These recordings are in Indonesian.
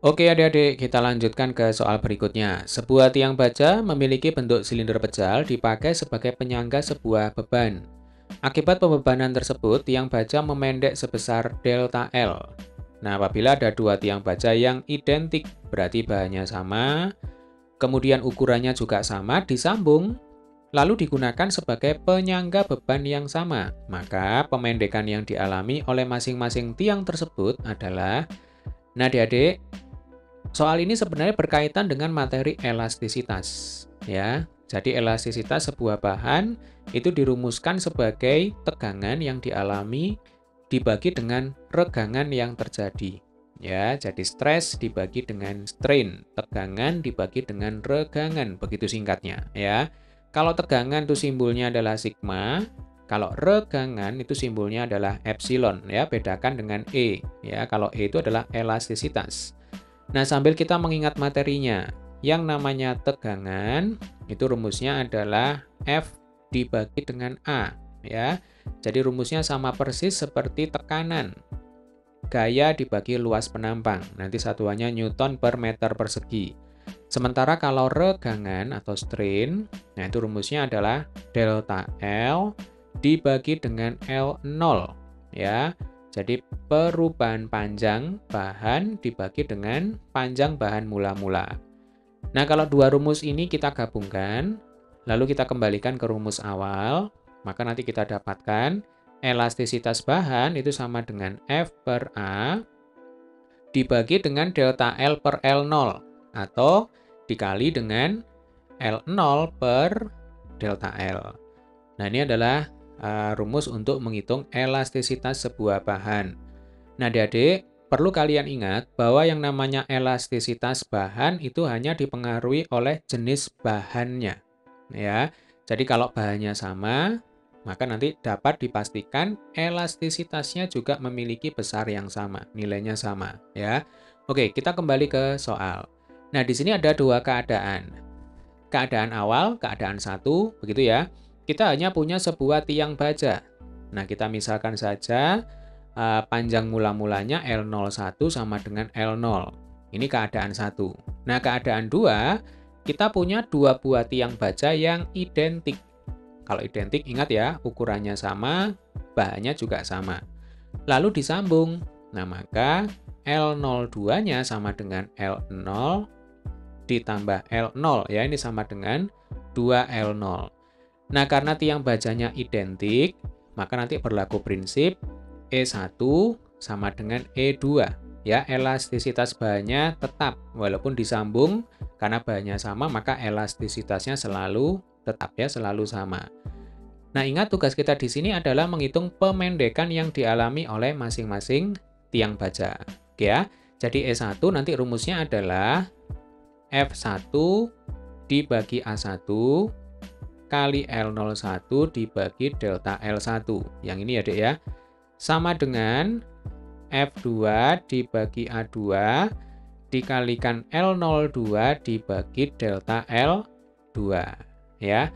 Oke adik-adik, kita lanjutkan ke soal berikutnya. Sebuah tiang baja memiliki bentuk silinder pejal dipakai sebagai penyangga sebuah beban. Akibat pembebanan tersebut, tiang baja memendek sebesar delta L. Nah, apabila ada dua tiang baja yang identik, berarti bahannya sama, kemudian ukurannya juga sama, disambung, lalu digunakan sebagai penyangga beban yang sama. Maka pemendekan yang dialami oleh masing-masing tiang tersebut adalah, nah adik-adik, soal ini sebenarnya berkaitan dengan materi elastisitas, ya. Jadi elastisitas sebuah bahan itu dirumuskan sebagai tegangan yang dialami dibagi dengan regangan yang terjadi. Ya, jadi stres dibagi dengan strain, tegangan dibagi dengan regangan, begitu singkatnya, ya. Kalau tegangan itu simbolnya adalah sigma, kalau regangan itu simbolnya adalah epsilon, ya. Bedakan dengan E, ya. Kalau E itu adalah elastisitas. Nah, sambil kita mengingat materinya, yang namanya tegangan, itu rumusnya adalah F dibagi dengan A, ya. Jadi rumusnya sama persis seperti tekanan. Gaya dibagi luas penampang, nanti satuannya Newton per meter persegi. Sementara kalau regangan atau strain, nah itu rumusnya adalah delta L dibagi dengan L0, ya. Jadi perubahan panjang bahan dibagi dengan panjang bahan mula-mula. Nah, kalau dua rumus ini kita gabungkan, lalu kita kembalikan ke rumus awal, maka nanti kita dapatkan elastisitas bahan itu sama dengan F per A dibagi dengan delta L per L0 atau dikali dengan L0 per delta L. Nah, ini adalah rumus untuk menghitung elastisitas sebuah bahan. Nah, adik-adik, perlu kalian ingat bahwa yang namanya elastisitas bahan itu hanya dipengaruhi oleh jenis bahannya. Ya, jadi kalau bahannya sama, maka nanti dapat dipastikan elastisitasnya juga memiliki besar yang sama, nilainya sama. Ya, oke, kita kembali ke soal. Nah, di sini ada dua keadaan. Keadaan awal, keadaan satu, begitu ya. Kita hanya punya sebuah tiang baja. Nah, kita misalkan saja panjang mula-mulanya L01 sama dengan L0. Ini keadaan satu. Nah, keadaan dua, kita punya dua buah tiang baja yang identik. Kalau identik, ingat ya, ukurannya sama, bahannya juga sama. Lalu disambung. Nah, maka L02-nya sama dengan L0 ditambah L0, ya, ini sama dengan 2L0. Nah, karena tiang bajanya identik, maka nanti berlaku prinsip E1 sama dengan E2. Ya, elastisitas bahannya tetap, walaupun disambung, karena bahannya sama, maka elastisitasnya selalu tetap, ya, selalu sama. Nah, ingat tugas kita di sini adalah menghitung pemendekan yang dialami oleh masing-masing tiang baja. Oke ya, jadi E1 nanti rumusnya adalah F1 dibagi A1 kali L01 dibagi delta L1. Yang ini ya, Dek ya. Sama dengan F2 dibagi A2 dikalikan L02 dibagi delta L2. Ya.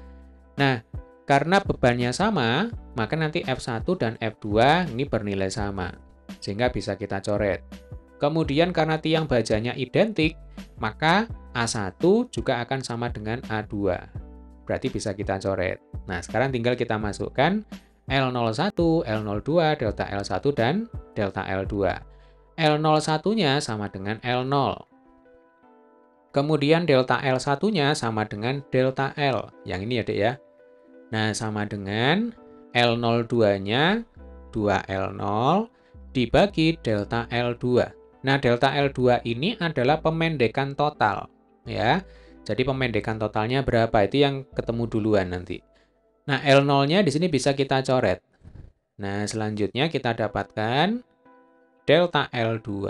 Nah, karena bebannya sama, maka nanti F1 dan F2 ini bernilai sama. Sehingga bisa kita coret. Kemudian karena tiang bajanya identik, maka A1 juga akan sama dengan A2. Berarti bisa kita coret. Nah, sekarang tinggal kita masukkan L01, L02, delta L1, dan delta L2. L01-nya sama dengan L0. Kemudian delta L1-nya sama dengan delta L. Yang ini ya, Dek ya. Nah, sama dengan L02-nya 2L0 dibagi delta L2. Nah, delta L2 ini adalah pemendekan total. Ya. Jadi pemendekan totalnya berapa? Itu yang ketemu duluan nanti. Nah, L0-nya di sini bisa kita coret. Nah, selanjutnya kita dapatkan delta L2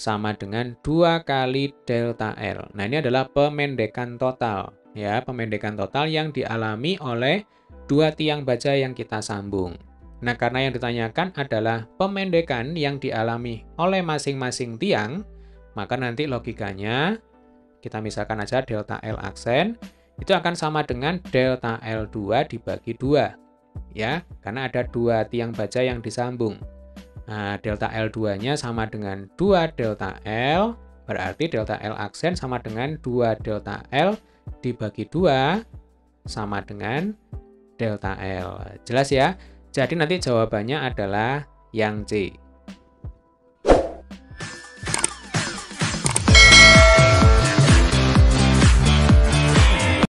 sama dengan 2 kali delta L. Nah, ini adalah pemendekan total. Ya, pemendekan total yang dialami oleh dua tiang baja yang kita sambung. Nah, karena yang ditanyakan adalah pemendekan yang dialami oleh masing-masing tiang, maka nanti logikanya kita misalkan aja delta L aksen, itu akan sama dengan delta L2 dibagi 2. Ya, karena ada dua tiang baja yang disambung. Nah, delta L2-nya sama dengan 2 delta L Berarti delta L aksen sama dengan 2 delta L dibagi 2 sama dengan delta L. Jelas ya? Jadi nanti jawabannya adalah yang C.